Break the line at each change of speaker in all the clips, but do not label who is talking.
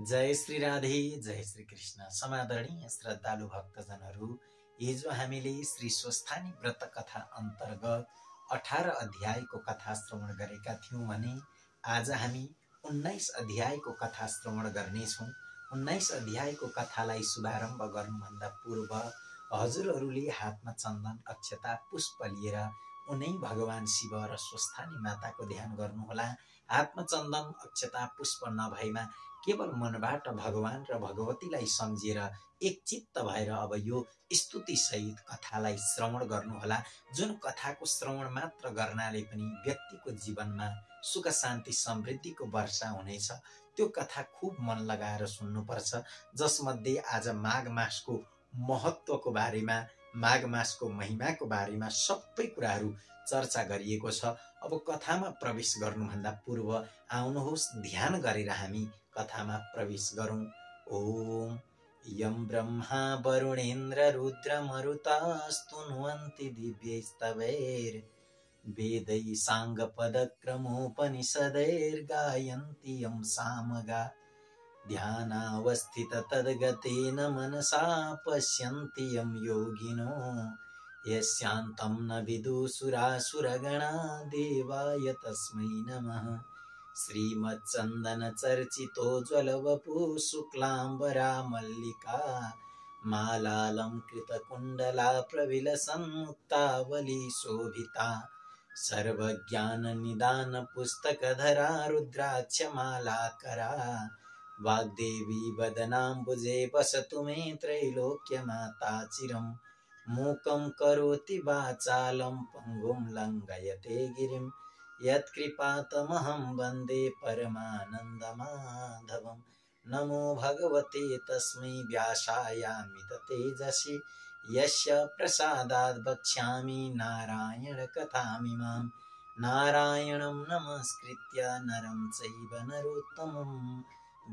जय श्री राधे, जय श्री कृष्ण। समादरणीय श्रद्धालु भक्तजनहरू, हिजो हामीले श्री स्वस्थानी व्रत कथा अन्तर्गत 18 अध्यायको कथा श्रवण गरेका थियौं भने आज हामी 19 अध्यायको कथा श्रवण गर्नेछौं। 19 अध्यायको कथालाई शुभारम्भ गर्नुभन्दा पूर्व हजुरहरूले हातमा चन्दन, अक्षता, पुष्प लिएर उनै भगवान शिव र स्वस्थानी माताको ध्यान गर्नुहोला। हातमा चन्दन, अक्षता, पुष्प नभएमा केवल मनबाट भगवान र भगवतीलाई सम्झेर एकचित्त भएर अब यो स्तुति सहित कथालाई श्रवण गर्नुहोला। जुन कथाको श्रवण मात्र गर्नाले पनि व्यक्तिको जीवनमा सुख शान्ति समृद्धिको वर्षा हुनेछ। त्यो कथा खूब मन लगाएर सुन्नुपर्छ। जसमध्ये आज माघ मासको महत्त्वको बारेमा, माघ मासको महिमाको बारेमा सबै कुराहरू चर्चा गरिएको छ। अब कथामा प्रवेश गर्नुभन्दा पूर्व आउनुहोस् ध्यान गरेर हामी कथामा प्रवेश गरौं। ओम यं ब्रह्मा वरुणेन्द्र रुद्र मरुतास्तुन्वन्ति दिव्यैस्तवैर् वेदै साङ्गपदक्रमोपनिषदैर्गायन्ति यं सामगा ध्यानावस्थित तद्गतेन मनसा पश्यन्ति यं योगिनो यस्यान्तं न विदुसुरासुरगणा देवाय तस्मै नमः। श्रीमच्चन्दन चर्चितो ज्वलवपु शुक्लाम्बरा मल्लिका मालालंकृतकुण्डला प्रविलसन्मुक्तावली शोभिता सर्वज्ञाननिदान पुस्तकधरा रुद्राक्षमालाकरा वाग्देवी वदनाम्बुजे वसतु मे त्रैलोक्यमाता चिरम्। मूकं करोति वाचालं पङ्गुं लङ्घयते गिरिं यत्कृपातमहं वन्दे परमानन्दमाधवम्। नमो भगवते तस्मै व्यासायामित तेजसि यस्य प्रसादात् वक्ष्यामि नारायणकथामिमाम्। नारायणं नमस्कृत्य नरं चैव नरोत्तमं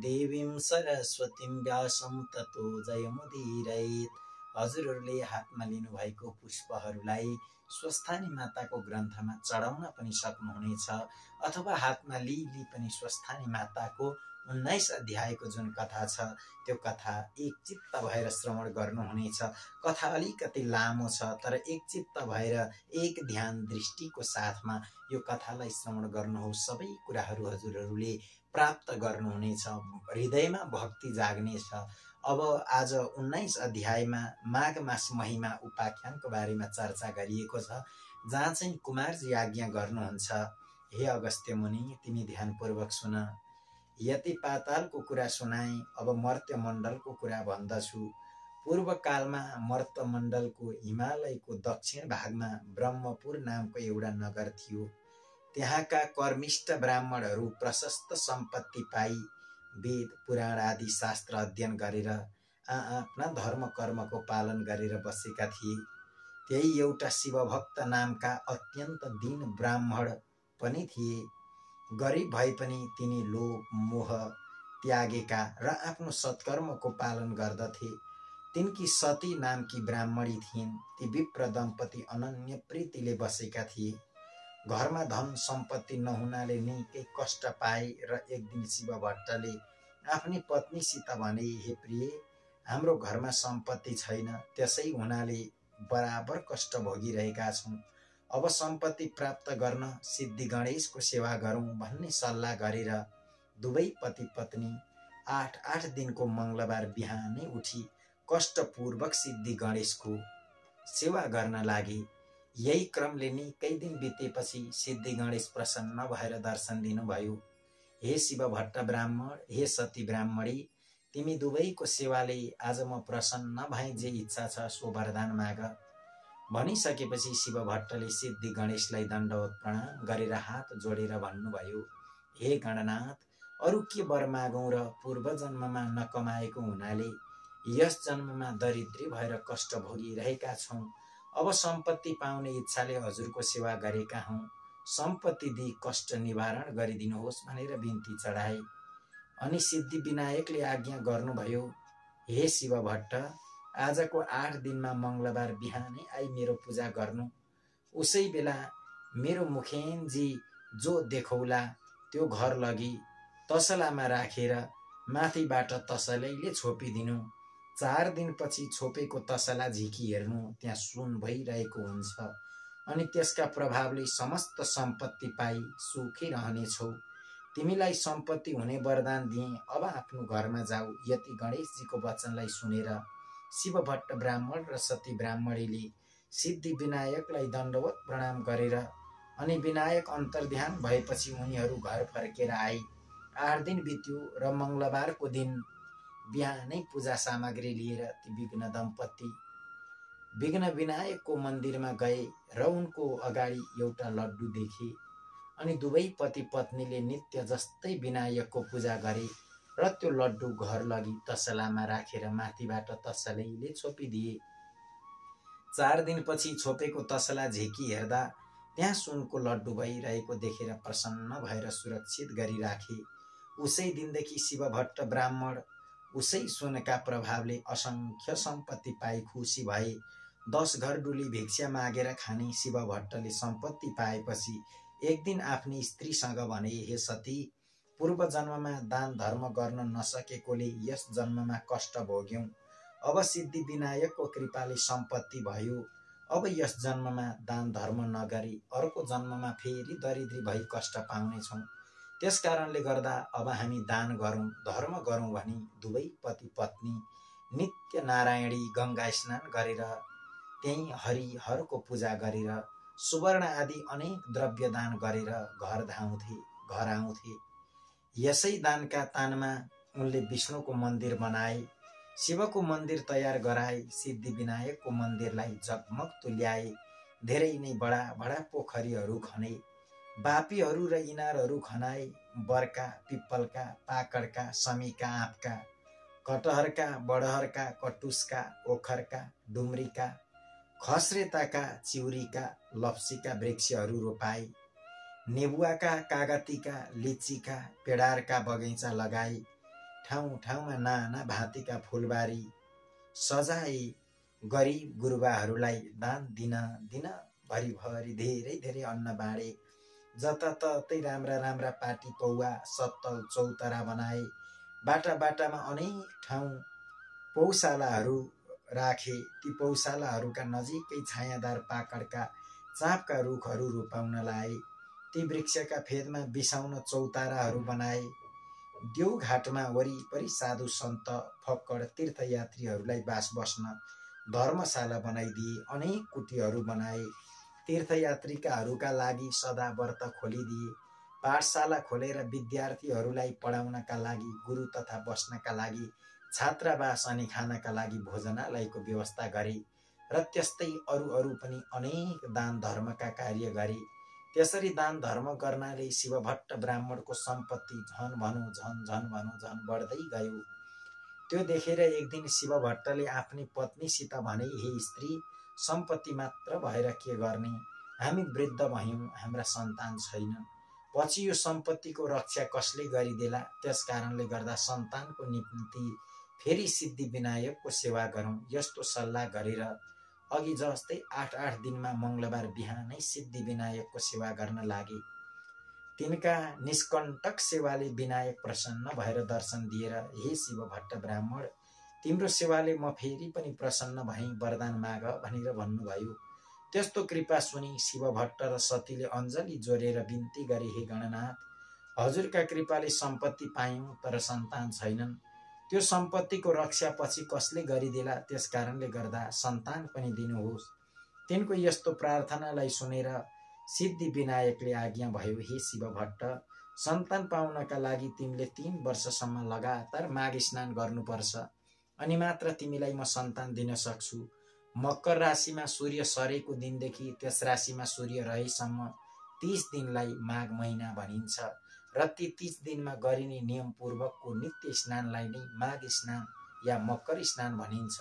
देवीं सरस्वतीं व्यासं ततो जयमुदीरयेत्। हजुरहरूले हातमा लिनुभएको पुष्पहरूलाई स्वस्थानी माताको ग्रन्थमा चढाउन पनि सक्नुहुनेछ अथवा हातमा लिई पनि स्वस्थानी माताको 19 अध्यायको जुन कथा छ त्यो कथा एकचित्त भएर श्रवण गर्नुहुनेछ। कथा अलिकति लामो छ तर एकचित्त भएर एक ध्यान दृष्टिको साथमा यो कथालाई श्रवण गर्नुहोस्। सबै कुराहरू हजुरहरूले प्राप्त गर्नुहुनेछ, हृदयमा भक्ति जाग्नेछ। अब आज 19 अध्यायमा माघ मास महिमा उपाख्यानको बारेमा चर्चा गरिएको छ, जहाँ चाहिँ कुमारजी आज्ञा गर्नुहुन्छ, हे अगस्त्य मुनि तिमी ध्यानपूर्वक सुन। यति पातालको कुरा सुनाए, अब मर्त्यमण्डलको कुरा भन्दछु। पूर्व कालमा मर्त्यमण्डलको हिमालयको दक्षिण भागमा ब्रह्मपुर नामको एउटा नगर थियो। त्यहाँका कर्मिष्ठ ब्राह्मणहरू प्रशस्त सम्पत्ति पाई वेद पुराण आदि शास्त्र अध्ययन गरेर आफ्ना धर्म कर्मको पालन गरेर बसेका थिए। त्यही एउटा शिवभक्त नामका अत्यन्त दीन ब्राह्मण पनि थिए। गरिब भए पनि तिनी लोभ मोह त्यागेका र आफ्नो सत्कर्मको पालन गर्दथे। तिनकी सती नामकी ब्राह्मणी थिइन्। ती विप्र दम्पति अनन्य प्रीतिले बसेका थिए। घरमा धन सम्पत्ति नहुनाले निकै कष्ट पाए र एक दिन शिव भट्टले आफ्नी पत्नीसित भने, हे प्रिय, हाम्रो घरमा सम्पत्ति छैन, त्यसै हुनाले बराबर कष्ट भोगिरहेका छौं। अब सम्पत्ति प्राप्त गर्न सिद्धि गणेशको सेवा गरौं भन्ने सल्लाह गरेर दुवै पति पत्नी 8 दिनको मंगलबार बिहानै उठी कष्टपूर्वक सिद्धि गणेशको सेवा गर्न लागे। यही क्रमले निकै दिन बितेपछि सिद्धि गणेश प्रसन्न भएर दर्शन दिनुभयो। हे शिव भट्ट ब्राह्मण, हे सती ब्राह्मणी, तिमी दुवैको सेवाले आज म प्रसन्न भए, जे इच्छा छ सो वरदान माग। भनिसकेपछि शिव भट्टले सिद्धि गणेशलाई दण्डवत प्रणाम गरेर हात जोडेर भन्नुभयो, हे गणनाथ, अरु के वर मागौं र पूर्व जन्ममा नकमाएको हुनाले यस जन्ममा दरिद्री भएर कष्ट भोगिरहेका छौं। अब सम्पत्ति पाउने इच्छाले हजुरको सेवा गरेका हौं। सम्पत्ति दिई कष्ट निवारण गरिदिनुहोस् भनेर बिन्ती चढाए। अनि सिद्धि विनायकले आज्ञा गर्नुभयो, हे शिव भट्ट, आजको 8 दिनमा मंगलबार बिहानै आई मेरो पूजा गर्नु। उसै बेला मेरो मुखेनजी जो देखौला त्यो घर लगी तसलामा राखेर माथिबाट तसलैले छोपिदिनु। 4 दिनपछि छोपेको तसला झिकी हेर्नु, त्यहाँ सुन भइरहेको हुन्छ अनि त्यसका प्रभावले समस्त सम्पत्ति पाई सुखी रहनेछौ। तिमीलाई सम्पत्ति हुने वरदान दिए, अब आफ्नो घरमा जाऊ। यति गणेशजीको वचनलाई सुनेर शिवभट्ट ब्राह्मण र सती ब्राह्मणीले सिद्धि विनायकलाई दण्डवत प्रणाम गरेर अनि विनायक अन्तर्ध्यान भएपछि उनीहरू घर फर्केर आए। 8 दिन बित्यो र मङ्गलबारको दिन बिहानै पूजा सामग्री लिएर ती विघ्न दम्पति विघ्न विनायकको मन्दिरमा गए र उनको अगाडि एउटा लड्डु देखे अनि दुवै पति पत्नीले नित्य जस्तै विनायकको पूजा गरे र त्यो लड्डु घर लगी तसलामा राखेर माथिबाट तसलैले छोपिदिए। 4 दिनपछि छोपेको तसला झिकी हेर्दा त्यहाँ सुनको लड्डु भइरहेको देखेर प्रसन्न भएर सुरक्षित गरी राखे। उसै दिनदेखि शिवभट्ट ब्राह्मण उसै सुनका प्रभावले असंख्य सम्पत्ति पाई खुसी भए। 10 घर डुली भिक्षा मागेर खाने शिवभट्टले सम्पत्ति पाएपछि एक दिन आफ्नी स्त्रीसँग भने, हे सती, पूर्व जन्ममा दान धर्म गर्न नसकेकोले यस जन्ममा कष्ट भोग्यौं। अब सिद्धि विनायकको कृपाले सम्पत्ति भयो। अब यस जन्ममा दान धर्म नगरी अर्को जन्ममा फेरि दरिद्री भई कष्ट पाउनेछौँ। त्यस कारणले गर्दा अब हामी दान गरौँ, धर्म गरौँ भनी दुवै पति पत्नी नित्य नारायणी गंगा स्नान गरेर त्यही हरिहरको पूजा गरेर सुवर्ण आदि अनेक द्रव्य दान गरेर घर आउँथे। यसै दानका तानमा उनले विष्णुको मन्दिर बनाए, शिवको मन्दिर तयार गराए, सिद्धि विनायकको मन्दिरलाई जगमग तुल्याए। धेरै नै बडा बडा पोखरीहरू खने, बापीहरू र इनारहरू खनाए। बर्का, पिप्पलका, पाकडका, समीका, आँपका, कटहरका, बडहरका, कटुसका, ओखरका, डुम्रीका, खस्रेताका, चिउरीका, लप्सीका वृक्षहरू रोपाए। नेबुवाका, कागतीका, लिचीका, पेडारका बगैँचा लगाए। ठाउँ ठाउँमा नाना भाँतीका फुलबारी सजाए। गरिब गुरुबाहरूलाई दान दिन भरिभरि धेरै धेरै अन्न बाँडे। जताततै राम्रा राम्रा पाटी पौवा सत्तल चौतरा बनाए। बाटा बाटामा अनेक ठाउँ पौशालाहरू राखे। ती पौशालाहरूका नजिकै छायादार पाकडका चाँपका रुखहरू रोपाउन लाए। ती वृक्षका फेदमा बिसाउन चौताराहरू बनाए। देउघाटमा वरिपरि साधु सन्त फक्कड तीर्थयात्रीहरूलाई बास बस्न धर्मशाला बनाइदिए। अनेक कुटीहरू बनाए। तीर्थयात्रीकाहरूका लागि सदा व्रत खोलिदिए। पाठशाला खोलेर विद्यार्थीहरूलाई पढाउनका लागि, गुरु तथा बस्नका लागि छात्रावास अनि खानका लागि भोजनालयको व्यवस्था गरे र त्यस्तै अरू पनि अनेक दान धर्मका कार्य गरे। त्यसरी दान धर्म गर्नाले शिवभट्ट ब्राह्मणको सम्पत्ति झन बढ्दै गयो। त्यो देखेर एक दिन शिवभट्टले आफ्नी पत्नीसित भने, हे स्त्री, सम्पत्ति मात्र भएर के गर्ने? हामी वृद्ध भयौं, हाम्रा सन्तान छैनन्। पछि यो सम्पत्तिको रक्षा कसले गरिदेला? त्यस कारणले गर्दा सन्तानको निम्ति फेरि सिद्धि विनायकको सेवा गरौँ। यस्तो सल्लाह गरेर अघि जस्तै 8 दिनमा मङ्गलबार बिहानै सिद्धि विनायकको सेवा गर्न लागे। तिनका निष्कण्टक सेवाले विनायक प्रसन्न भएर दर्शन दिएर, हे शिवभट्ट ब्राह्मण, तिम्रो सेवाले म फेरि पनि प्रसन्न भएँ, वरदान माग भनेर भन्नुभयो। त्यस्तो कृपा सुनि शिवभट्ट र सतीले अञ्जली जोडेर बिन्ती गरे, हे गणनाथ, हजुरका कृपाले सम्पत्ति पायौं तर सन्तान छैनन्। त्यो सम्पत्तिको रक्षा पछि कसले गरिदेला? त्यस कारणले गर्दा सन्तान पनि दिनुहोस्। तिनको यस्तो प्रार्थनालाई सुनेर सिद्धि विनायकले आज्ञा भयो, हे शिवभट्ट, सन्तान पाउनका लागि तिमीले 3 वर्षसम्म लगातार माघ स्नान गर्नुपर्छ, अनि मात्र तिमीलाई म सन्तान दिन सक्छु। मकर राशिमा सूर्य सरेको दिनदेखि त्यस राशिमा सूर्य रहेसम्म 30 दिनलाई माघ महिना भनिन्छ र ती 30 दिनमा गरिने नियम पूर्वकको नित्य स्नानलाई नै माघ स्नान या मकर स्नान भनिन्छ।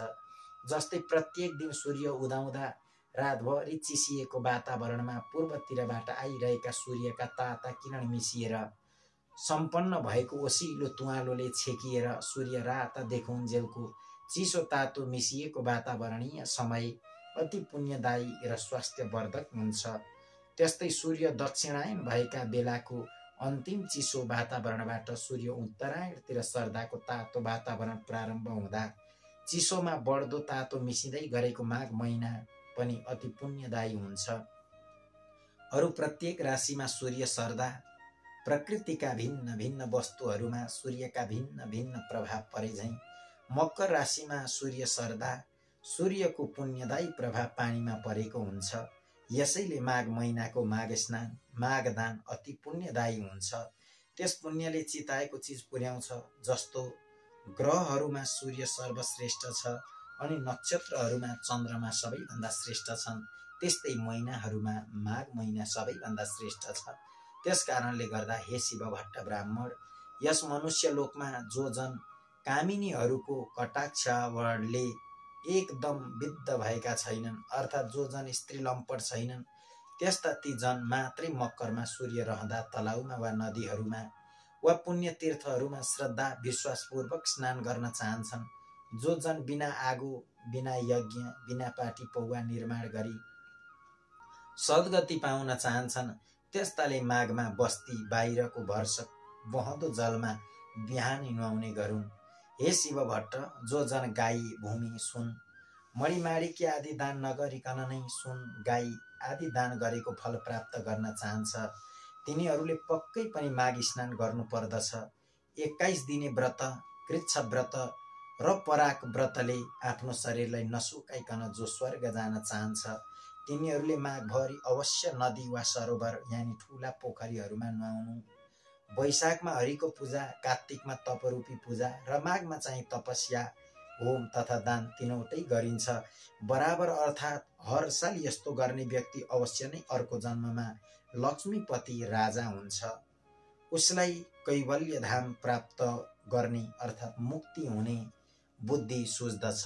जस्तै प्रत्येक दिन सूर्य उदाउँदा रातभरि चिसिएको वातावरणमा पूर्वतिरबाट आइरहेका सूर्यका ताता किरण मिसिएर सम्पन्न भएको ओसिलो तुवालोले छेकिएर सूर्य रात देखुन्जेलको चिसो तातो मिसिएको वातावरणीय समय अति पुण्यदायी र स्वास्थ्यवर्धक हुन्छ। त्यस्तै सूर्य दक्षिणायन भएका बेलाको अन्तिम चिसो वातावरणबाट सूर्य उत्तरायणतिर सर्दाको तातो वातावरण प्रारम्भ हुँदा चिसोमा बढ्दो तातो मिसिँदै गरेको माघ महिना पनि अति पुण्यदायी हुन्छ। अरू प्रत्येक राशिमा सूर्य सर्दा प्रकृतिका भिन्न भिन्न वस्तुहरूमा सूर्यका भिन्न भिन्न प्रभाव परे झैं मकर राशिमा सूर्य सर्दा सूर्यको पुण्यदायी प्रभाव पानीमा परेको हुन्छ। यसैले माघ महिनाको माघ स्नान माघदान अति पुण्यदायी हुन्छ। त्यस पुण्यले चिताएको चिज पुर्याउँछ। जस्तो ग्रहहरूमा सूर्य सर्वश्रेष्ठ छ अनि नक्षत्रहरूमा चन्द्रमा सबैभन्दा श्रेष्ठ छन्, त्यस्तै महिनाहरूमा माघ महिना सबैभन्दा श्रेष्ठ छ। त्यस कारणले गर्दा हे शिव भट्ट ब्राह्मण, यस मनुष्य लोकमा जो जन कामिनीहरूको कटाक्षले एकदम विद्ध भएका छैनन्, अर्थात् जो जन स्त्री लम्पट छैनन्, त्यस्ता ती जन मात्रै मकरमा सूर्य रहँदा तलाउमा वा नदीहरूमा वा पुण्य तीर्थहरूमा श्रद्धा विश्वासपूर्वक स्नान गर्न चाहन्छन्। जो जन बिना आगो, बिना यज्ञ, बिना पाटी पौवा निर्माण गरी सद्गति पाउन चाहन्छन्, त्यस्ताले माघमा बस्ती बाहिरको भरसक बहँदो जलमा बिहानै नुहाउने गरून्। हे शिव भट्ट, जो जन गाई, भूमि, सुन, मणिमाणिक्य आदि दान नगरिकन नै सुन, गाई आदि दान गरेको फल प्राप्त गर्न चाहन्छ, तिनीहरूले पक्कै पनि माघ स्नान गर्नु पर्दछ। 21 दिने व्रत, कृच्छ व्रत र पराक व्रतले आफ्नो शरीरलाई नसुकाइकन जो स्वर्ग जान चाहन्छ, तिनीहरूले माघभरि अवश्य नदी वा सरोवर यानि ठूला पोखरीहरूमा नुहाउनु। वैशाखमा हरिको पूजा, कार्तिकमा तपरूपी पूजा र माघमा चाहिँ तपस्या, होम तथा दान तीनवटै गरिन्छ बराबर। अर्थात् हर साल यस्तो गर्ने व्यक्ति अवश्य नै अर्को जन्ममा लक्ष्मीपति राजा हुन्छ। उसलाई कैवल्य धाम प्राप्त गर्ने अर्थात् मुक्ति हुने बुद्धि सुझ्दछ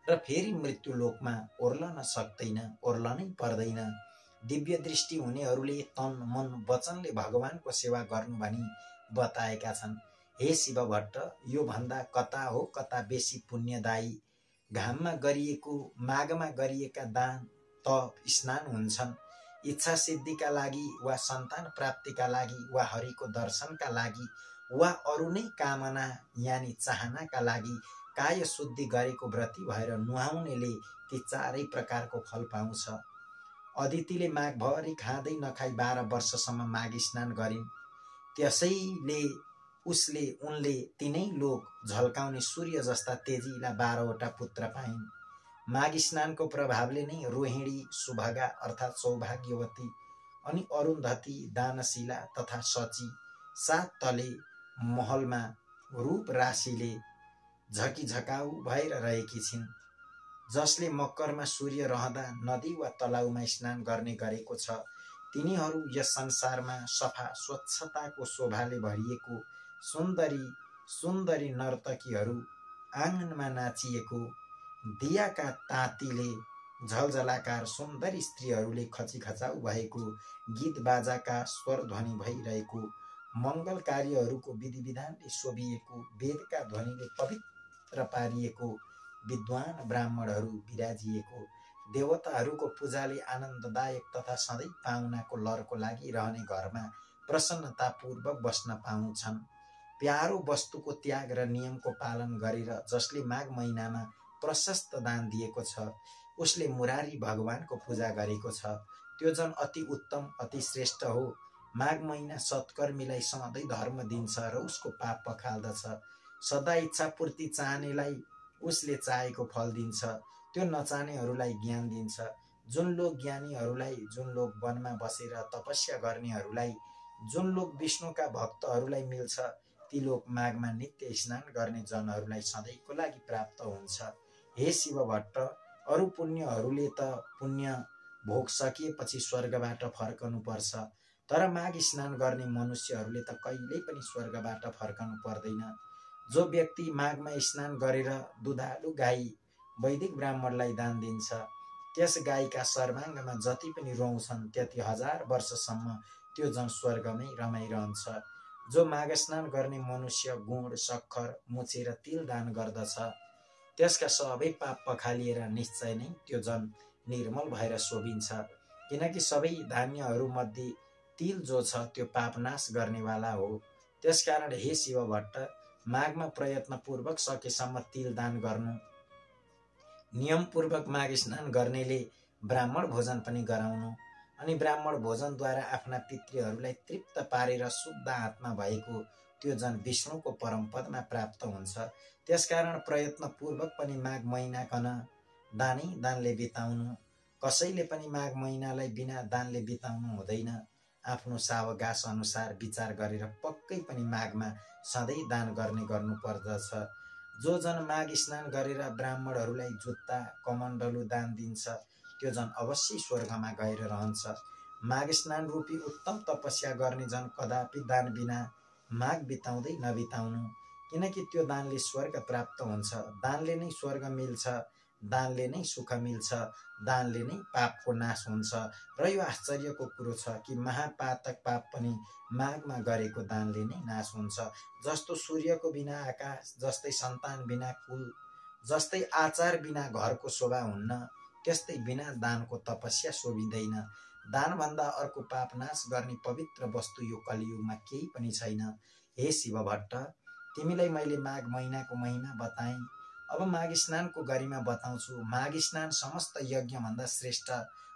र फेरि मृत्यु लोकमा ओर्लन सक्दैन, ओर्लनै पर्दैन। दिव्य दृष्टि हुनेहरूले तन मन वचनले भगवानको सेवा गर्नु भनी बताएका छन्। हे शिव भट्ट, यो भन्दा कता हो कता बेसी पुण्यदायी घाममा गरिएको, माघमा गरिएका दान, तप, स्नान हुन्छन्। इच्छा सिद्धिका लागि वा सन्तान प्राप्तिका लागि वा हरिको दर्शनका लागि वा अरू नै कामना यानि चाहनाका लागि काय शुद्धि गरेको व्रती भएर नुहाउनेले ती चारै प्रकारको फल पाउँछ। अदितिले माघभरि खाँदै नखाई 12 वर्षसम्म माघ स्नान गरिन्। त्यसैले उनले तीनै लोक झल्काउने सूर्य जस्ता तेजिला 12 वटा पुत्र पाइन्। माघ स्नानको प्रभावले नै रोहिणी, सुभगा अर्थात् सौभाग्यवती अनि अरुन्धती, दानशिला तथा शची 7 तले महलमा रूप राशिले झकिझकाउ भएर रहेकी छिन्। जसले मकरमा सूर्य रहँदा नदी वा तलाउमा स्नान गर्ने गरेको छ, तिनीहरू यस संसारमा सफा स्वच्छताको शोभाले भरिएको सुन्दरी सुन्दरी नर्तकीहरू, आँगनमा नाचिएको दियाका तातीले झलझलाकार सुन्दरी स्त्रीहरूले खचिखचाउ भएको गीत बाजाका स्वर ध्वनि भइरहेको, मङ्गल कार्यहरूको विधि विधानले शोभिएको, वेदका ध्वनिले पवित्र पारिएको, विद्वान ब्राह्मणहरू विराजिएको, देवताहरूको पूजाले आनन्ददायक तथा सधैँ पाहुनाको लरको लागि रहने घरमा प्रसन्नतापूर्वक बस्न पाउँछन्। प्यारो वस्तुको त्याग र नियमको पालन गरेर जसले माघ महिनामा प्रशस्त दान दिएको छ, उसले मुरारी भगवानको पूजा गरेको छ, त्यो जन अति उत्तम, अति श्रेष्ठ हो। माघ महिना सत्कर्मीलाई सधैँ धर्म दिन्छ र उसको पाप पखाल्दछ। सदा इच्छा पूर्ति चाहनेलाई उसले चाहेको फल दिन्छ, त्यो नचाहनेहरूलाई ज्ञान दिन्छ। जुन लोक ज्ञानीहरूलाई, जुन लोक वनमा बसेर तपस्या गर्नेहरूलाई, जुन लोक विष्णुका भक्तहरूलाई मिल्छ, ती लोक माघमा नित्य स्नान गर्ने जनहरूलाई सधैँको लागि प्राप्त हुन्छ। हे शिव भट्ट, अरू पुण्यहरूले त पुण्य भोग सकिएपछि स्वर्गबाट फर्कनु पर्छ, तर माघ स्नान गर्ने मनुष्यहरूले त कहिल्यै पनि स्वर्गबाट फर्कनु पर्दैन। जो व्यक्ति माघमा स्नान गरेर दुधालु गाई वैदिक ब्राह्मणलाई दान दिन्छ, त्यस गाईका सर्वाङ्गमा जति पनि रौँ छन् त्यति 1000 वर्षसम्म त्यो जन स्वर्गमै रमाइरहन्छ। जो माघ स्नान गर्ने मनुष्य गुड, सक्खर, मुछेर तिल दान गर्दछ, त्यसका सबै पाप पखालिएर निश्चय नै त्यो जन निर्मल भएर शोभिन्छ। किनकि सबै धान्यहरू मध्ये तिल जो छ त्यो पाप नाश गर्नेवाला हो। त्यसकारण हे शिव भट्ट, माघमा प्रयत्नपूर्वक सकेसम्म तिल दान गर्नु, नियमपूर्वक माघ स्नान गर्नेले ब्राह्मण भोजन पनि गराउनु, अनि ब्राह्मण भोजनद्वारा आफ्ना पितृहरूलाई तृप्त पारेर शुद्ध आत्मा भएको त्यो जन विष्णुको परम पदमा प्राप्त हुन्छ। त्यसकारण प्रयत्नपूर्वक पनि माघ महिनाकन दानले बिताउनु। कसैले पनि माघ महिनालाई बिना दानले बिताउनु हुँदैन। आफ्नो सावकाश अनुसार विचार गरेर पक्कै पनि माघमा सधैँ दान गर्नु पर्दछ। जो जन माघ स्नान गरेर ब्राह्मणहरूलाई जुत्ता कमण्डलु दान दिन्छ त्यो जन अवश्य स्वर्गमा गएर रहन्छ। माघ स्नान रूपी उत्तम तपस्या गर्ने जन कदापि दान बिना माघ बिताउँदै नबिताउनु, किनकि त्यो दानले स्वर्ग प्राप्त हुन्छ। दानले नै स्वर्ग मिल्छ, दानले नै सुख मिल्छ, दानले नै पापको नाश हुन्छ। र यो आश्चर्यको कुरो छ कि महापातक पाप पनि माघमा गरेको दानले नै नाश हुन्छ। जस्तो सूर्यको बिना आकाश, जस्तै सन्तान बिना कुल, जस्तै आचार बिना घरको शोभा हुन्न, त्यस्तै बिना दानको तपस्या शोभिँदैन। दानभन्दा अर्को पाप नाश गर्ने पवित्र वस्तु यो कलियुगमा केही पनि छैन। हे शिव भट्ट, तिमीलाई मैले माघ महिनाको महिमा बताएँ। अब माघ स्नानको गरिमा बताउँछु। माघ स्नान समस्त यज्ञभन्दा श्रेष्ठ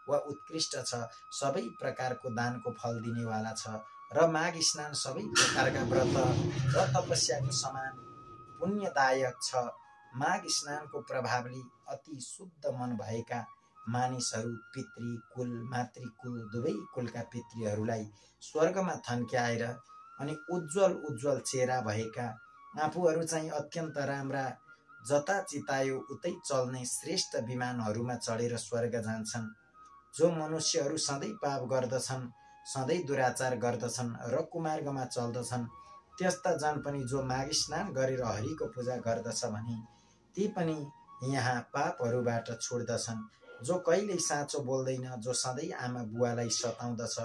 वा उत्कृष्ट छ, सबै प्रकारको दानको फल दिनेवाला छ। र माघ स्नान सबै प्रकारका व्रत र तपस्याको समान पुण्यदायक छ। माघ स्नानको प्रभावले अति शुद्ध मन भएका मानिसहरू पितृ कुल मातृकुल दुवै कुलका पितृहरूलाई स्वर्गमा थन्क्याएर अनि उज्जवल चेहरा भएका आफूहरू चाहिँ अत्यन्त राम्रा, जता चितायो उतै चल्ने श्रेष्ठ विमानहरूमा चढेर स्वर्ग जान्छन्। जो मनुष्यहरू सधैँ पाप गर्दछन्, सधैँ दुराचार गर्दछन् र कुमार्गमा चल्दछन्, त्यस्ता जन पनि जो माघ स्नान गरेर हरिको पूजा गर्दछ भने ती पनि यहाँ पापहरूबाट छुट्दछन्। जो कहिल्यै साँचो बोल्दैन, जो सधैँ आमा बुवालाई सताउँदछ,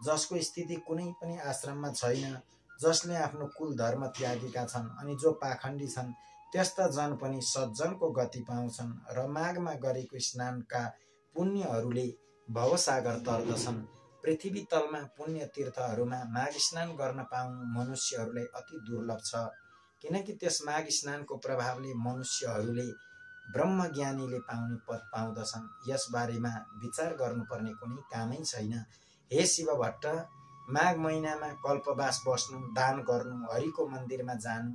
जसको स्थिति कुनै पनि आश्रममा छैन, जसले आफ्नो कुल धर्म त्यागेका छन् अनि जो पाखण्डी छन्, त्यस्ता जन पनि सज्जनको गति पाउँछन्। र माघमा गरेको स्नानका पुण्यहरूले भवसागर तर्दछन्। पृथ्वी तलमा पुण्य तीर्थहरूमा माघ स्नान गर्न पाउनु मनुष्यहरूलाई अति दुर्लभ छ, किनकि त्यस माघ स्नानको प्रभावले मनुष्यहरूले ब्रह्मज्ञानीले पाउने पद पाउँदछन्। यस बारेमा विचार गर्नुपर्ने कुनै कामै छैन। हे शिव भट्ट, माघ महिनामा कल्पवास बस्नु, दान गर्नु, हरिको मन्दिरमा जानु,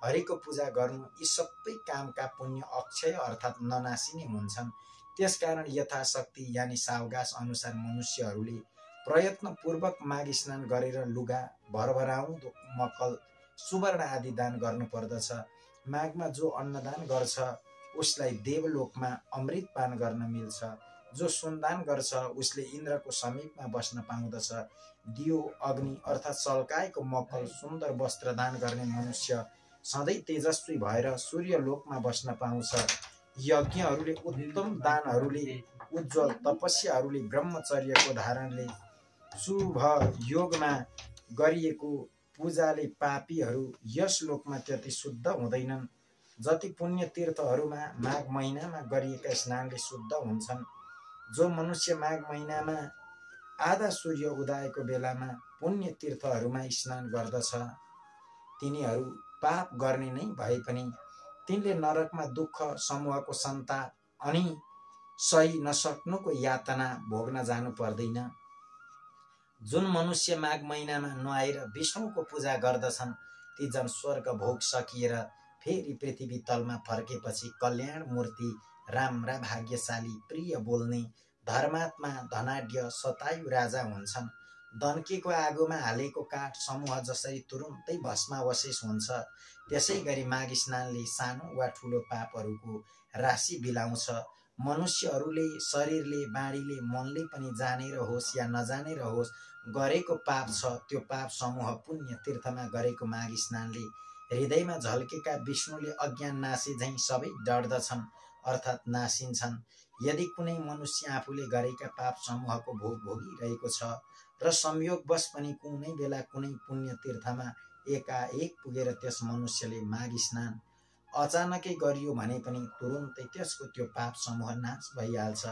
हरिको पूजा गर्नु, यी सबै कामका पुण्य अक्षय अर्थात् ननासिने हुन्छन्। त्यसकारण यथाशक्ति यानि सावकाश अनुसार मनुष्यहरूले प्रयत्नपूर्वक माघ स्नान गरेर लुगा, भरभराउँदो मकल, सुवर्ण आदि दान गर्नुपर्दछ। माघमा जो अन्नदान गर्छ उसलाई देवलोकमा अमृत पान गर्न मिल्छ। जो सुनदान गर्छ उसले इन्द्रको समीपमा बस्न पाउँदछ। दियो, अग्नि अर्थात् सल्काएको मकल, सुन्दर वस्त्र दान गर्ने मनुष्य सधैँ तेजस्वी भएर सूर्यलोकमा बस्न पाउँछ। यज्ञहरूले, उत्तम दानहरूले, उज्जवल तपस्याहरूले, ब्रह्मचर्यको धारणले, शुभ योगमा गरिएको पूजाले पापीहरू यस लोकमा त्यति शुद्ध हुँदैनन् जति पुण्य तीर्थहरूमा माघ महिनामा गरिएका स्नानले शुद्ध हुन्छन्। जो मनुष्य माघ महिनामा आधा सूर्य उदाएको बेलामा पुण्य तीर्थहरूमा स्नान गर्दछ तिनीहरू पाप गर्ने नै भए पनि तिनले नरकमा दुःख समूहको सन्ताप अनि सही नसक्नुको यातना भोग्न जानु पर्दैन। जुन मनुष्य माघ महिनामा नुहाएर विष्णुको पूजा गर्दछन् ती जन स्वर्ग भोग सकिएर फेरि पृथ्वी तलमा फर्केपछि कल्याण मूर्ति, राम्रा, भाग्यशाली, प्रिय बोल्ने, धर्मात्मा, धनाढ्य, शतायु राजा हुन्छन्। दन्केको आगोमा हालेको काठ समूह जसरी तुरुन्तै भस्मावशेष हुन्छ, त्यसै गरी माघ स्नानले सानो वा ठुलो पापहरूको राशि बिलाउँछ। मनुष्यहरूले शरीरले, बाणीले, मनले पनि जानेर होस् या नजानेर होस् गरेको पाप छ, त्यो पाप समूह पुण्य तीर्थमा गरेको माघ स्नानले हृदयमा झल्केका विष्णुले अज्ञान नासी झैं सबै डढ्दछन् अर्थात् नासिन्छन्। यदि कुनै मनुष्य आफूले गरेका पाप समूहको भोग भोगिरहेको छ र संयोगवश पनि कुनै बेला कुनै पुण्य तीर्थमा एकाएक पुगेर त्यस मनुष्यले माघ स्नान अचानकै गरियो भने पनि तुरुन्तै त्यसको त्यो पाप समूह नाश भइहाल्छ।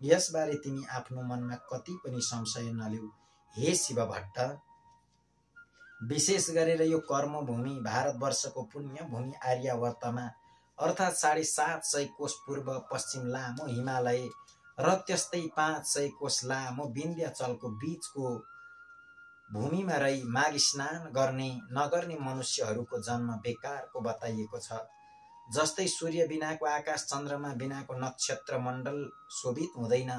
यसबारे तिमी आफ्नो मनमा कति पनि संशय नलिऊ। हे शिव भट्ट, विशेष गरेर यो कर्मभूमि भारतवर्षको पुण्य भूमि आर्यावर्तमा अर्थात् 750 कोष पूर्व पश्चिम लामो हिमालय र त्यस्तै 500 कोष लामो विन्ध्याचलको बीचको भूमिमा रही माघ स्नान गर्ने नगर्ने मनुष्यहरूको जन्म बेकारको बताइएको छ। जस्तै सूर्य बिनाको आकाश, चन्द्रमा बिनाको नक्षत्र मण्डल शोभित हुँदैन,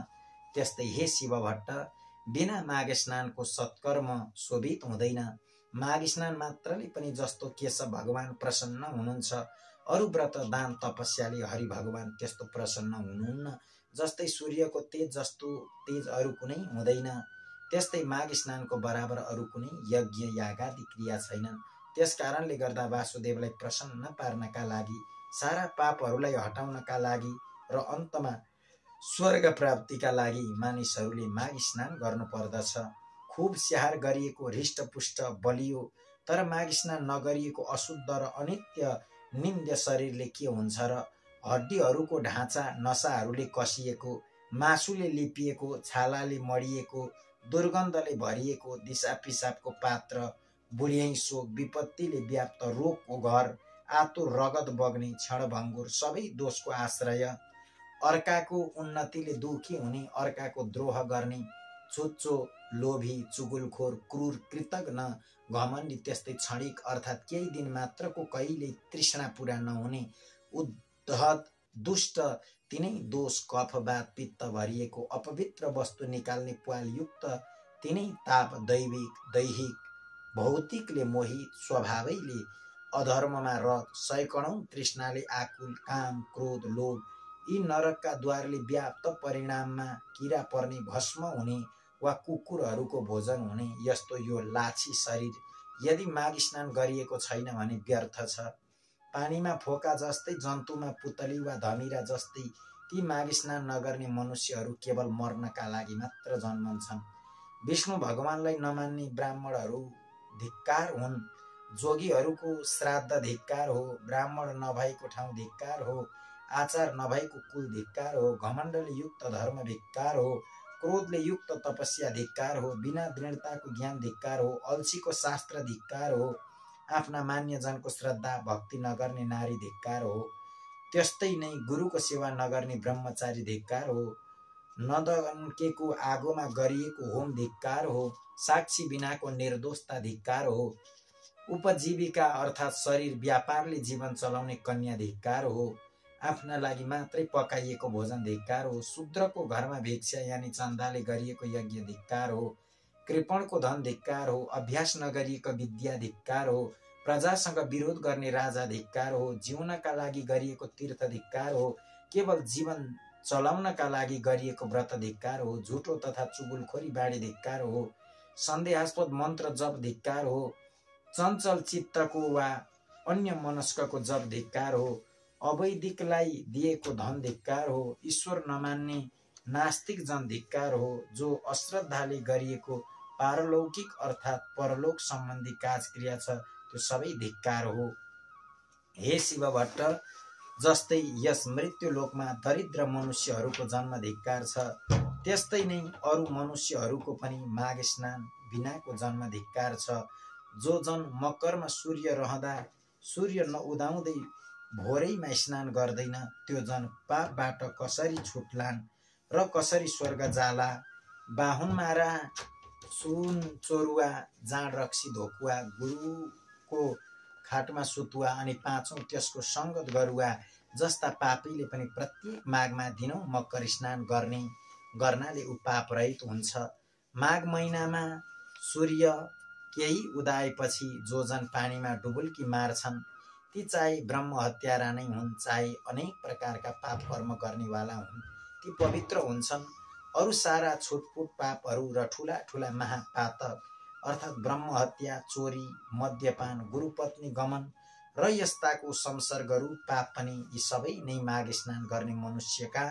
त्यस्तै हे शिव भट्ट, बिना माघ स्नानको सत्कर्म शोभित हुँदैन। माघ स्नान मात्रले पनि जस्तो केशव भगवान प्रसन्न हुनुहुन्छ, अरू व्रत दान तपस्याले हरि भगवान त्यस्तो प्रसन्न हुनुहुन्न। जस्तै सूर्यको तेज जस्तो तेज अरू कुनै हुँदैन, त्यस्तै माघ स्नानको बराबर अरू कुनै यज्ञ यागादि क्रिया छैनन्। त्यस कारणले गर्दा वासुदेवलाई प्रसन्न पार्नका लागि, सारा पापहरूलाई हटाउनका लागि र अन्तमा स्वर्ग प्राप्तिका लागि मानिसहरूले माघ स्नान गर्नुपर्दछ। खुब स्याहार गरिएको हृष्टपुष्ट बलियो तर माघ स्नान नगरिएको अशुद्ध र अनित्य निन्द्य शरीरले के हुन्छ र? हड्डीहरूको ढाँचा नसाहरूले कसिएको, मासुले लिपिएको, छालाले मडिएको, दुर्गन्धले भरिएको, दिशा पिसाबको पात्र, बुढियाई शोक, विपत्तिले व्याप्त रोगको घर, आतुर रगत बग्ने, क्षणभङ्गुर सबै दोषको आश्रय, अर्काको उन्नतिले दुखी हुने, अर्काको द्रोह गर्ने, चुच्चो, लोभी, चुगुलखोर, क्रूर, कृतज्ञ, घमण्डी, त्यस्तै क्षणिक अर्थात् केही दिन मात्रको कहिले तृष्णा पूरा नहुने, उद्धत, दुष्ट, तिनै दोष, कफ, वात, पित्त भरिएको, अपवित्र वस्तु निकाल्ने प्वालयुक्त, तिनै ताप, दैहिक, भौतिकले मोहित, स्वभावैले अधर्ममा रत, सैकड़ौं तृष्णाले आकुल, काम, क्रोध, लोभ, यी नरकका द्वारले व्याप्त, परिणाममा किरा पर्ने, भस्म हुने वा कुकुरहरूको भोजन हुने यस्तो यो लाछी शरीर यदि माघ स्नान गरिएको छैन भने व्यर्थ छ। पानीमा फोका जस्तै, जन्तुमा पुतली वा धमिरा जस्तै ती माघ स्नान नगर्ने मनुष्यहरू केवल मर्नका लागि मात्र जन्मन्छन्। विष्णु भगवानलाई नमान्ने ब्राह्मणहरू धिक्कार हुन्। जोगीहरूको श्राद्ध धिक्कार हो, ब्राह्मण नभएको ठाउँ धिक्कार हो, आचार नभएको कुल धिक्कार हो, घमण्डले युक्त धर्म धिक्कार हो, क्रोधले युक्त तपस्या धिक्कार हो, बिना दृढताको ज्ञान धिक्कार हो, अल्छीको शास्त्र धिक्कार हो, आफ्ना मान्यजनको श्रद्धा भक्ति नगर्ने नारी धिक्कार हो, त्यस्तै नै गुरुको सेवा नगर्ने ब्रह्मचारी धिक्कार हो, नदन्केको आगोमा गरिएको होम धिक्कार हो, साक्षी बिनाको निर्दोषता धिक्कार हो, उपजीविका अर्थात् शरीर व्यापारले जीवन चलाउने कन्या धिक्कार हो, आफ्ना लागि मात्रै पकाइएको भोजन धिक्कार हो, शूद्रको घरमा भिक्षा यानि चन्दाले गरिएको यज्ञ धिक्कार हो, कृपणको धन धिक्कार हो, अभ्यास नगरिएको विद्या धिक्कार हो, प्रजासँग विरोध गर्ने राजा धिक्कार हो, जिउनका लागि गरिएको तीर्थ धिक्कार हो, केवल जीवन चलाउनका लागि गरिएको व्रत धिक्कार हो, झुटो तथा चुगुलखोरी बाढी धिक्कार हो, सन्देहास्पद मन्त्र जप धिक्कार हो, चञ्चल चित्तको वा अन्य मनस्कको जप धिक्कार हो, अवैदिकलाई दिएको धन धिक्कार हो, ईश्वर नमान्ने नास्तिक जन धिक्कार हो, जो अश्रद्धाले गरिएको पारलौकिक अर्थात् परलोक सम्बन्धी काज क्रिया छ त्यो सबै धिक्कार हो। हे शिव भट्ट, जस्तै यस मृत्युलोकमा दरिद्र मनुष्यहरूको जन्म धिक्कार छ, त्यस्तै नै अरू मनुष्यहरूको पनि माघ स्नान बिनाको जन्म धिक्कार छ। जो जन मकरमा सूर्य रहँदा सूर्य नउदाउँदै भोरैमा स्नान गर्दैन, त्यो जन पापबाट कसरी छुट्लान् र कसरी स्वर्ग जाला? बाहुनमारा, सुन चोरुवा, जाँड रक्सी धोकुवा, गुरुको खाटमा सुतुवा अनि पाँचौं त्यसको सङ्गत गरुवा जस्ता पापीले पनि प्रत्येक माघमा दिनौं मकर स्नान गर्नाले ऊ पाप रहित हुन्छ। माघ महिनामा सूर्य केही उदाएपछि जो जन पानीमा डुबुल्की मार्छन् ती चाहे ब्रह्म हत्यारा नै हुन्, चाहे अनेक प्रकारका पाप कर्म गर्नेवाला हुन्, ती पवित्र हुन्छन्। अरू सारा छुटपुट पापहरू र ठुला ठुला महापातक अर्थात् ब्रह्म हत्या, चोरी, मद्यपान, गुरुपत्नी गमन र यस्ताको संसर्गरू पाप पनि यी सबै नै माघ स्नान गर्ने मनुष्यका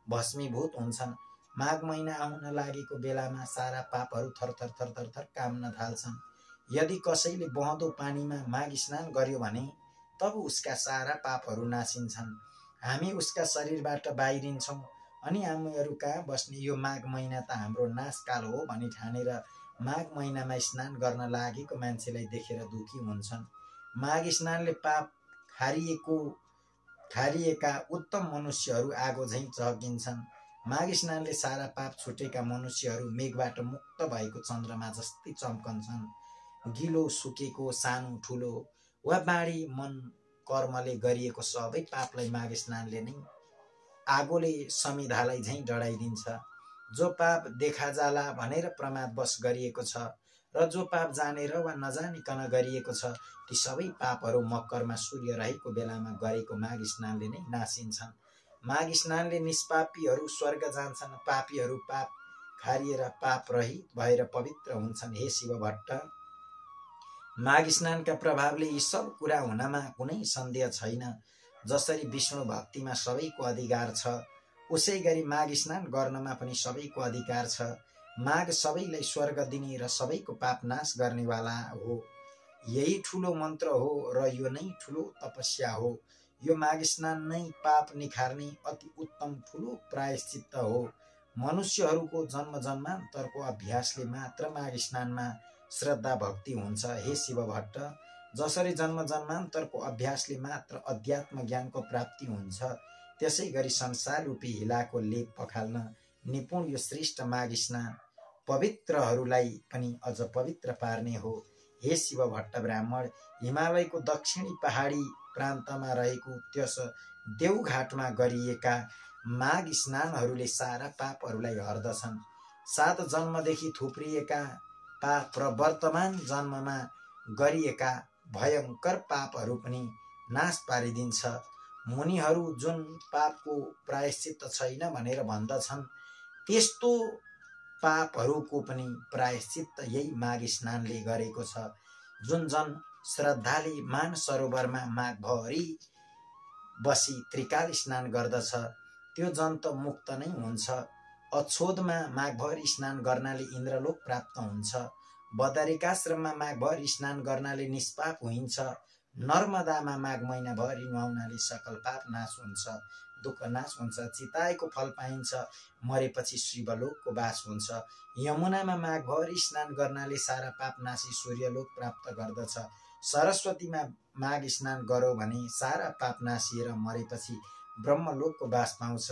भस्मीभूत हुन्छन्। माघ महिना आउन लागेको बेलामा सारा पापहरू थरथर थरथर थर काम्न थाल्छन्। यदि कसैले बहँदो पानीमा माघ स्नान गर्यो भने तब उसका सारा पापहरू नासिन्छन्। हामी उसका शरीरबाट बाहिरिन्छौँ अनि हामीहरू कहाँ बस्ने, यो माघ महिना त हाम्रो नाशकाल हो भनी ठानेर माघ महिनामा स्नान गर्न लागेको मान्छेलाई देखेर दुखी हुन्छन्। माघ स्नानले पाप खारिएका उत्तम मनुष्यहरू आगो झैँ चहकिन्छन्। माघ स्नानले सारा पाप छुटेका मनुष्यहरू मेघबाट मुक्त भएको चन्द्रमा जस्तै चम्कन्छन्। गिलो सुकेको, सानो ठुलो वा बाढी मन कर्मले गरिएको सबै पापलाई माघ स्नानले नै आगोले समिधालाई झैँ डढाइदिन्छ। जो पाप देखा जाला भनेर प्रमादवश गरिएको छ र जो पाप जानेर वा नजानिकन गरिएको छ, ती सबै पापहरू मकरमा सूर्य रहेको बेलामा गरेको माघ स्नानले नै नासिन्छन्। माघ स्नानले निष्पापीहरू स्वर्ग जान्छन्, पापीहरू पाप खारिएर पाप रहित भएर पवित्र हुन्छन्। हे शिव भट्ट, माघ स्नानका प्रभावले यी सब कुरा हुनमा कुनै सन्देह छैन। जसरी विष्णु भक्तिमा सबैको अधिकार छ, उसै गरी माघ स्नान गर्नमा पनि सबैको अधिकार छ। माघ सबैलाई स्वर्ग दिने र सबैको पाप नाश गर्नेवाला हो। यही ठुलो मन्त्र हो र यो नै ठुलो तपस्या हो। यो माघ स्नान नै पाप निखार्ने अति उत्तम ठुलो प्रायश्चित्त हो। मनुष्यहरूको जन्म जन्मान्तरको अभ्यासले मात्र माघ स्नानमा श्रद्धा भक्ति हुन्छ। हे शिव भट्ट, जसरी जन्म जन्मान्तरको अभ्यासले मात्र अध्यात्म ज्ञानको प्राप्ति हुन्छ, त्यसै गरी संसार रूपी हिलाको लेप पखाल्न निपुण यो श्रेष्ठ माघ स्नान पवित्रहरूलाई पनि अझ पवित्र पार्ने हो। हे शिव भट्ट ब्राह्मण, हिमालयको दक्षिणी पहाडी प्रान्तमा रहेको त्यस देवघाटमा गरिएका माघ स्नानहरूले सारा पापहरूलाई हर्दछन्। 7 जन्मदेखि थुप्रिएका पाप र वर्तमान जन्ममा गरिएका भयंकर पापहरू पनि नाश पारिदिन्छ। मुनिहरू जुन पापको प्रायश्चित्त छैन भनेर भन्दछन्, त्यस्तो पापहरूको पनि प्रायश्चित्त यही माघ स्नानले गरेको छ। जुन जन श्रद्धाले मान सरोवरमा माघभरि बसी त्रिकाल स्नान गर्दछ, त्यो जन त मुक्त नै हुन्छ। अछोदमा माघभरि स्नान गर्नाले इन्द्रलोक प्राप्त हुन्छ। बदरिकाश्रममा माघभरि स्नान गर्नाले निष्पाप हुन्छ। नर्मदामा माघ महिनाभरि नुहाउनाले सकल पाप नाश हुन्छ, दुःख नाश हुन्छ, चिताएको फल पाइन्छ, मरेपछि शिवलोकको वास हुन्छ। यमुनामा माघभरि स्नान गर्नाले सारा पाप नाशी सूर्यलोक प्राप्त गर्दछ। सरस्वतीमा माघ स्नान गरौँ भने सारा पाप नासिएर मरेपछि ब्रह्मलोकको वास पाउँछ।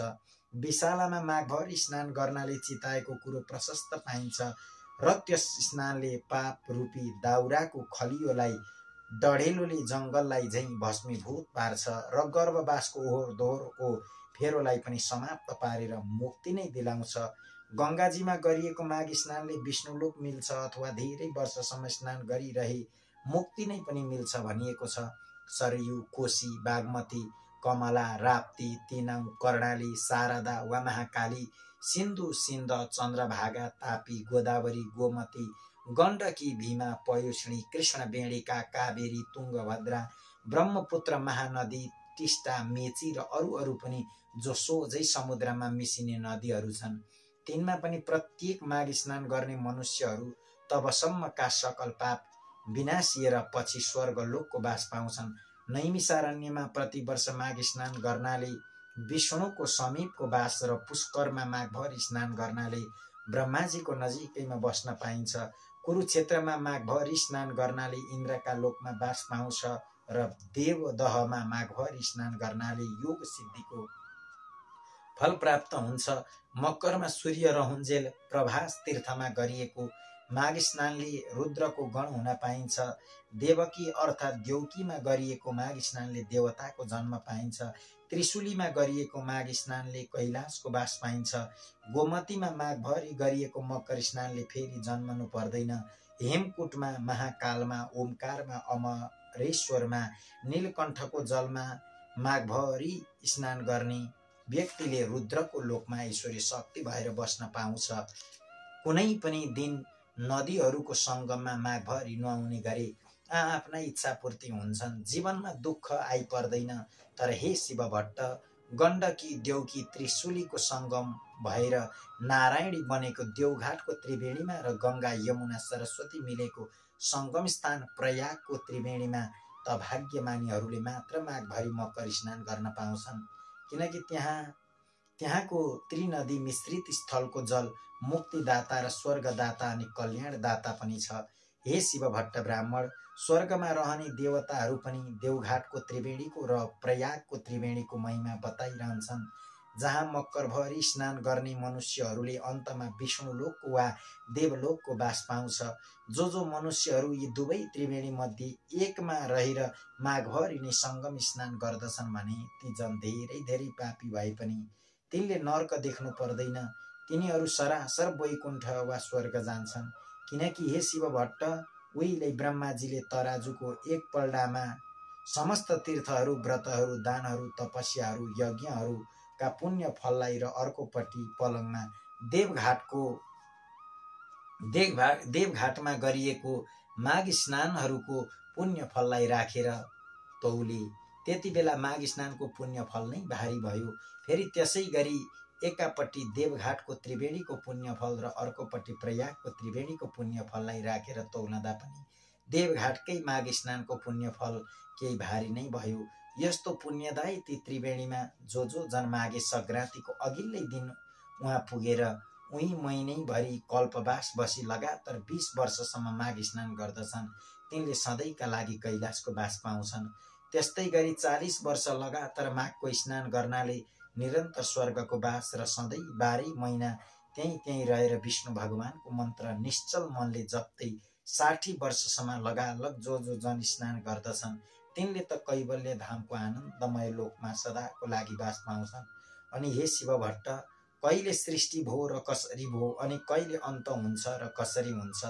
विशालामा माघभरि स्नान गर्नाले चिताएको कुरो प्रशस्त पाइन्छ र त्यस स्नानले पाप रूपी दाउराको खलियोलाई डढेलोले जङ्गललाई झैँ भस्मीभूत पार्छ र गर्भवासको ओहोर दोहोरको फेरोलाई पनि समाप्त पारेर मुक्ति नै दिलाउँछ। गङ्गाजीमा गरिएको माघ स्नानले विष्णुलोक मिल्छ अथवा धेरै वर्षसम्म स्नान गरिरहे मुक्ति नै पनि मिल्छ भनिएको छ। सरयू, कोशी, बागमती, कमला, राप्ती, तिनाउ, कर्णाली, शारदा वा महाकाली, सिन्धु, सिन्ध, चन्द्रभागा, तापी, गोदावरी, गोमती, गण्डकी, भीमा, पयोष्णी, कृष्ण बेणिका, कावेरी, तुङ्गभद्रा, ब्रह्मपुत्र, महानदी, टिस्टा, मेची र अरू पनि जो सोझै समुद्रमा मिसिने नदीहरू छन्, तिनमा पनि प्रत्येक माघ स्नान गर्ने मनुष्यहरू तबसम्मका सकल पाप विनाशिएर पछि स्वर्गलोकको वास पाउँछन्। नैमिषारण्यमा प्रतिवर्ष माघ स्नान गर्नाले विष्णुको समीपको वास र पुष्करमा माघभरि स्नान गर्नाले ब्रह्माजीको नजिकैमा बस्न पाइन्छ। कुरुक्षेत्रमा माघभरि स्नान गर्नाले इन्द्रका लोकमा वास पाउँछ र देवदहमा माघभरि स्नान गर्नाले योग सिद्धिको फल प्राप्त हुन्छ। मकरमा सूर्य रहुन्जेल प्रभास तीर्थमा गरिएको माघ स्नानले रुद्रको गण हुन पाइन्छ। देवकी अर्थात् देउकीमा गरिएको माघ स्नानले देवताको जन्म पाइन्छ। त्रिशुलीमा गरिएको माघ स्नानले कैलाशको वास पाइन्छ। गोमतीमा माघभरि गरिएको मकर स्नानले फेरि जन्मनु पर्दैन। हेमकुटमा, महाकालमा, ओमकारमा, अमरेश्वरमा, नीलकण्ठको जलमा माघभरि स्नान गर्ने व्यक्तिले रुद्रको लोकमा ईश्वरी शक्ति भएर बस्न पाउँछ। कुनै पनि दिन नदीहरूको सङ्गममा माघभरि नुहाउने गरे आफ्ना इच्छा पूर्ति हुन्छन्, जीवनमा दुःख आइपर्दैन। तर हे शिव भट्ट, गण्डकी, देउकी, त्रिशुलीको सङ्गम भएर नारायणी बनेको देवघाटको त्रिवेणीमा र गङ्गा, यमुना, सरस्वती मिलेको सङ्गम स्थान प्रयागको त्रिवेणीमा त भाग्यमानीहरूले मात्र माघभरि मकर स्नान गर्न पाउँछन्, किनकि त्यहाँ त्यहाँको त्रिनदी मिश्रित स्थलको जल मुक्तिदाता र स्वर्गदाता अनि कल्याणदाता पनि छ। हे शिव भट्ट ब्राह्मण, स्वर्गमा रहने देवताहरू पनि देवघाटको त्रिवेणीको र प्रयागको त्रिवेणीको महिमा बताइरहन्छन्। जहाँ मकरभरि स्नान गर्ने मनुष्यहरूले अन्तमा विष्णुलोकको वा देवलोकको बास पाउँछ। जो मनुष्यहरू यी दुवै त्रिवेणी मध्ये एकमा रहेर माघभरि नै सङ्गम स्नान गर्दछन् भने ती जन धेरै धेरै पापी भए पनि तिनले नर्क देख्नु पर्दैन। तिनीहरू सरासर वैकुण्ठ वा स्वर्ग जान्छन्। किनकि हे शिव भट्ट, उहिले ब्रह्माजीले तराजुको एक पल्डामा समस्त तीर्थहरू, व्रतहरू, दानहरू, तपस्याहरू, यज्ञहरूका पुण्य फललाई र अर्कोपट्टि पलङमा देवघाटमा गरिएको माघ स्नानहरूको पुण्य फललाई राखेर तौले। त्यति बेला माघ स्नानको पुण्य फल नै भारी भयो। फेरि त्यसै गरी एकापट्टि देवघाटको त्रिवेणीको पुण्यफल र अर्कोपट्टि प्रयागको त्रिवेणीको पुण्यफललाई राखेर तौलदा पनि देवघाटकै माघ स्नानको पुण्यफल केही भारी नै भयो। यस्तो पुण्यदायी ती त्रिवेणीमा जो जन माघे सङ्क्रान्तिको अघिल्लै दिन उहाँ पुगेर उही महिनैभरि कल्पवास बसी लगातार 20 वर्षसम्म माघ स्नान गर्दछन्, तिनले सधैँका लागि कैलाशको बास पाउँछन्। त्यस्तै गरी 40 वर्ष लगातार माघको स्नान गर्नाले निरन्तर स्वर्गको बास र सधैँ 12 महिना त्यहीँ रहेर विष्णु भगवानको मन्त्र निश्चल मनले जप्दै 60 वर्षसम्म लगालग जो जन स्नान गर्दछन् तिनले त कैवल्य धामको आनन्दमय लोकमा सदाको लागि बास पाउँछन्। अनि हे शिव भट्ट, कहिले सृष्टि भो र कसरी भो, अनि कहिले अन्त हुन्छ र कसरी हुन्छ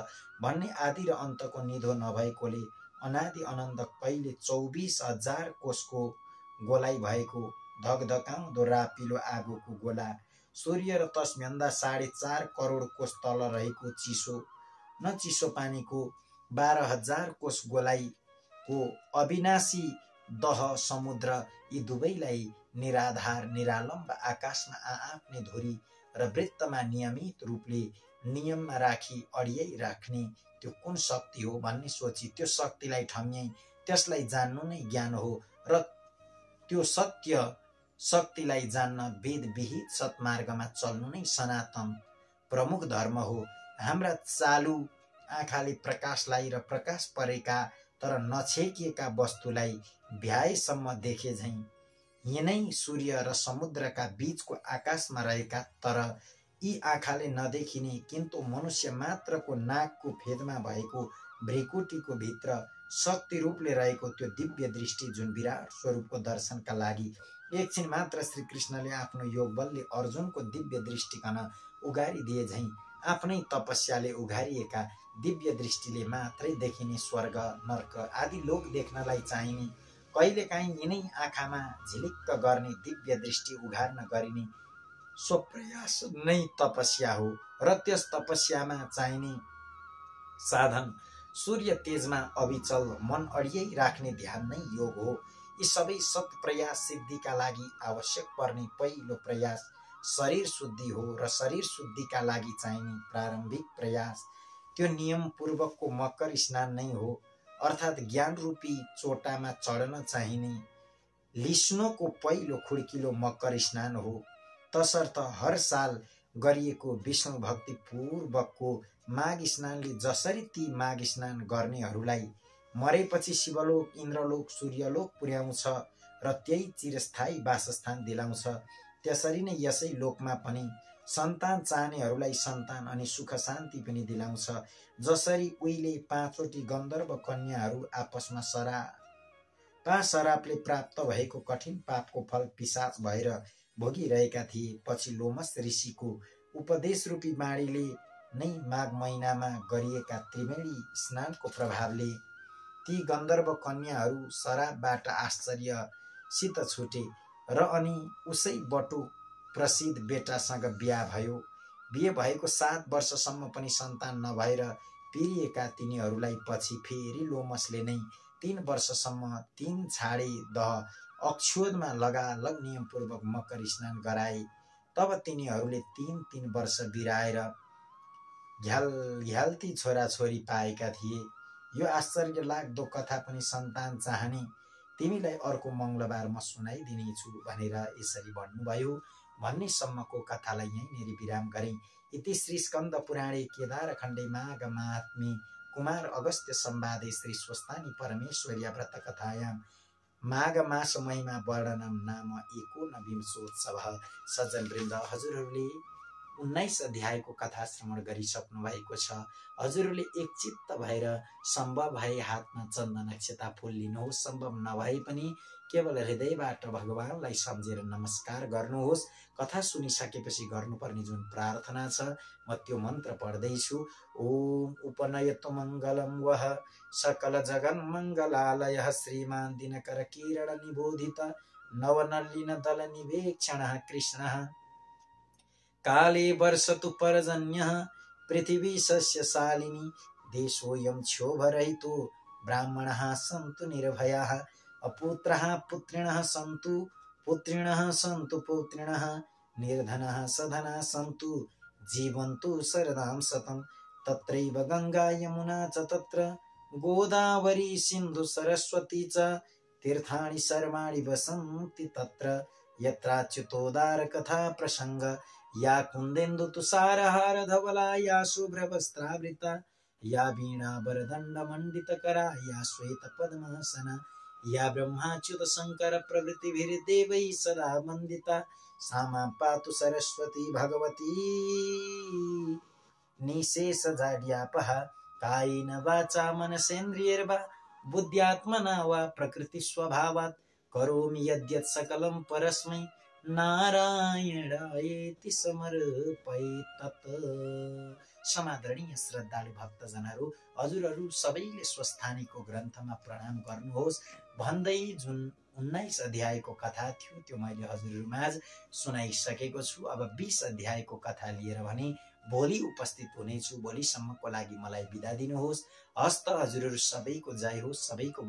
भन्ने आदि र अन्तको निधो नभएकोले अनादि अनन्त कहिले 24,000 कोषको गोलाइ भएको धकधकाउँदो रापिलो आगोको गोला, सूर्य र त्यसभन्दा 4.5 करोड कोष तल रहेको चिसो पानीको 12,000 कोष गोलाइको अविनाशी दह समुद्र, यी दुवैलाई निराधार निरालम्ब आकाशमा आआफ्ने धुरी र वृत्तमा नियमित रूपले नियममा राखी अडियाइ राख्ने त्यो कुन शक्ति हो भन्ने सोची त्यो शक्तिलाई ठम्याई त्यसलाई जान्नु नै ज्ञान हो र त्यो सत्य शक्तिलाई जान्न वेद विहित सत्मार्गमा चल्नु नै सनातन प्रमुख धर्म हो। हाम्रा चालु आँखाले प्रकाशलाई र प्रकाश परेका तर नछेकिएका वस्तुलाई भ्याएसम्म देखे झैं यिनै सूर्य र समुद्रका बीचको आकाशमा रहेका तर यी आँखाले नदेखिने किन्तु मनुष्य मात्रको नाकको फेदमा भएको भ्रिकुटीको भित्र शक्ति रूपले रहेको त्यो दिव्य दृष्टि जुन विराट स्वरूपको दर्शनका लागि एकछिन मात्र श्री कृष्णले आफ्नो योग बलले अर्जुनको दिव्य दृष्टिकन उगारिदिए झैं आफ्नै तपस्याले उघारिएका दिव्य दृष्टिले मात्रै देखिने स्वर्ग नर्क आदि लोक देख्नलाई चाहिने कहिलेकाहीँ यिनै आँखामा झिलिक्क गर्ने दिव्य दृष्टि उघार्न गरिने स्वप्रयास नै तपस्या हो र त्यस तपस्यामा चाहिने साधन सूर्य तेजमा अविचल मन अडियाइ राख्ने ध्यान नै योग हो। यी सबै सत्प्रयास सिद्धिका लागि आवश्यक पर्ने पहिलो प्रयास शरीर शुद्धि हो र शरीर शुद्धिका लागि चाहिने प्रारम्भिक प्रयास त्यो नियम पूर्वकको मकर स्नान नै हो, अर्थात् ज्ञान रूपी चोटामा चढ्न चाहिने लिस्नोको पहिलो खुड्किलो मकर स्नान हो। तसर्थ हर साल गरिएको विष्णु भक्ति पूर्वकको माघ स्नानले जसरी ती माघ स्नान गर्नेहरूलाई मरेपछि शिवलोक, इन्द्रलोक, सूर्यलोक पुर्याउँछ र त्यही चिरस्थायी वासस्थान दिलाउँछ, त्यसरी नै यसै लोकमा पनि सन्तान चाहनेहरूलाई सन्तान अनि सुख शान्ति पनि दिलाउँछ। जसरी उहिले 5वटी गन्धर्व कन्याहरू आपसमा सरापले प्राप्त भएको कठिन पापको फल पिशाच भएर भोगिरहेका थिए, पछि लोमस ऋषिको उपदेश रूपी बाणीले नै माघ महिनामा गरिएका त्रिवेणी स्नानको प्रभावले ती गन्धर्व कन्याहरू शराबबाट आश्चर्यसित छुटे र अनि उसै बटु प्रसिद्ध बेटासँग बिहा भयो। बिहे भएको 7 वर्षसम्म पनि सन्तान नभएर पिरिएका तिनीहरूलाई पछि फेरि लोमसले नै 3 वर्षसम्म 3 छाडे दह अक्षोदमा लगालग नियमपूर्वक मकर स्नान गराए। तब तिनीहरूले 3 वर्ष बिराएर घ्याल्ती छोराछोरी पाएका थिए। यो आश्चर्य लाग्दो कथा पनि सन्तान चाहने तिमीलाई अर्को मङ्गलबार म सुनाइदिनेछु भनेर यसरी भन्नुभयो। भन्नेसम्मको कथालाई यहीँनेरि विराम गरेँ। इति श्री स्कन्द पुराणे केदारखण्डे माघ महात्म्ये कुमार अगस्त्य संवादे श्री स्वस्तानी परमेश्वर्या व्रत कथायां माघ मास महिमा वर्णनम नाम एकोनविंशोत्सवः। सज्जनवृन्द, हजुरहरूले 19 अध्यायको कथा श्रवण गरिसक्नु भएको छ। हजुरहरूले एकचित्त भएर सम्भव भए हातमा चन्दन अक्षता फूल लिनुहोस्। सम्भव नभए पनि केवल हृदयबाट भगवानलाई सम्झेर नमस्कार गर्नुहोस्। कथा सुनिसकेपछि गर्नुपर्ने जुन प्रार्थना छ म त्यो मन्त्र पढ्दैछु। ओम उपनयतु मङ्गलं वः सकल जगन् मङ्गलालयः श्रीमान् दिनकर किरण निबोधित नवनलिन दल निवेक्षणः कृष्णः काले वर्षतु पर्जन्यः पृथिवी सस्यशालिनी देशोऽयं क्षोभरहितो ब्राह्मणाः सन्तु निर्भयाः अपुत्रः पुत्रिणः सन्तु पुत्रिणः सन्तु पौत्रिणः निर्धनः सधनाः सन्तु जीवन्तु शरदां शतं तत्रैव गङ्गा यमुना च तत्र गोदावरी सिन्धु सरस्वती च तीर्थानि सर्वाणि वसन्ति तत्र यत्राच्युतोदार कथा प्रसंग या कुन्देन्दु तुषारहार धवला या शुभ्रवस्त्रावृता या वीणा वरदण्ड मण्डितकरा या श्वेत पद्मासना या ब्रह्माच्युत शंकर प्रभृतिभिर्देवैः सदा वन्दिता सा मां पातु सरस्वती भगवती निशेषजाड्यापः कायेन वाचा मनसेन्द्रियैर्वा बुद्ध्यात्मना वा प्रकृतिस्वभावात् करोमि यद्यत् सकलं परस्मै नारायणायेति समर्पयेत्। समादरणीय श्रद्धालु भक्तजनहरू, हजुरहरू सबैले स्वस्थानीको ग्रन्थमा प्रणाम गर्नुहोस् भन्दै जुन 19 अध्यायको कथा थियो त्यो मैले हजुरहरूमाझ सुनाइसकेको छु। अब 20 अध्यायको कथा लिएर भने भोलि उपस्थित हुनेछु। भोलिसम्मको लागि मलाई बिदा दिनुहोस्। हस्त हजुरहरू सबैको जय होस्, सबैको